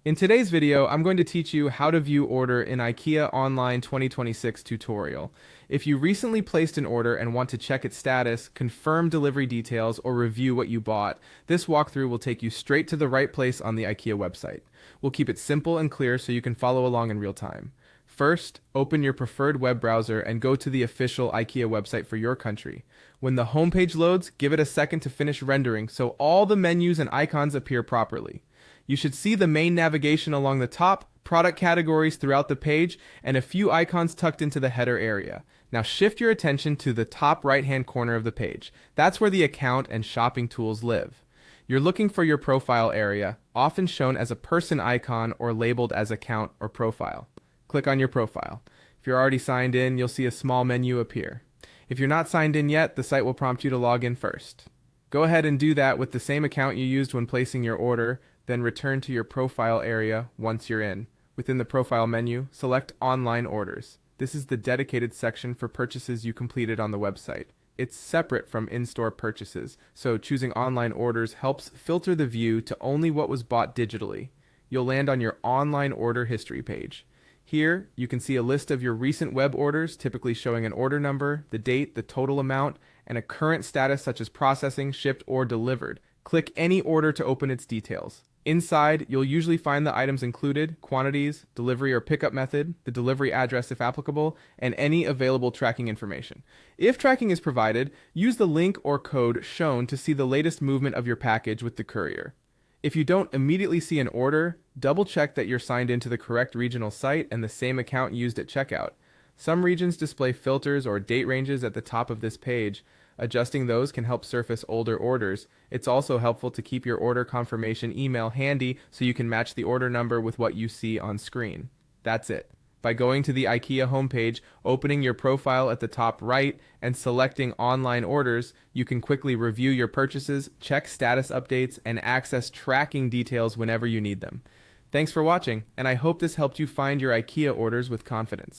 In today's video, I'm going to teach you how to view order in Ikea Online 2026 tutorial. If you recently placed an order and want to check its status, confirm delivery details, or review what you bought, this walkthrough will take you straight to the right place on the Ikea website. We'll keep it simple and clear so you can follow along in real time. First, open your preferred web browser and go to the official IKEA website for your country. When the homepage loads, give it a second to finish rendering so all the menus and icons appear properly. You should see the main navigation along the top, product categories throughout the page, and a few icons tucked into the header area. Now shift your attention to the top right-hand corner of the page. That's where the account and shopping tools live. You're looking for your profile area, often shown as a person icon or labeled as account or profile. Click on your profile. If you're already signed in, you'll see a small menu appear. If you're not signed in yet, the site will prompt you to log in first. Go ahead and do that with the same account you used when placing your order, then return to your profile area once you're in. Within the profile menu, select Online Orders. This is the dedicated section for purchases you completed on the website. It's separate from in-store purchases, so choosing online orders helps filter the view to only what was bought digitally. You'll land on your online order history page. Here, you can see a list of your recent web orders, typically showing an order number, the date, the total amount, and a current status such as processing, shipped, or delivered. Click any order to open its details. Inside, you'll usually find the items included, quantities, delivery or pickup method, the delivery address if applicable, and any available tracking information. If tracking is provided, use the link or code shown to see the latest movement of your package with the courier. If you don't immediately see an order, double-check that you're signed into the correct regional site and the same account used at checkout. Some regions display filters or date ranges at the top of this page. Adjusting those can help surface older orders. It's also helpful to keep your order confirmation email handy so you can match the order number with what you see on screen. That's it. By going to the IKEA homepage, opening your profile at the top right, and selecting Online Orders, you can quickly review your purchases, check status updates, and access tracking details whenever you need them. Thanks for watching, and I hope this helped you find your IKEA orders with confidence.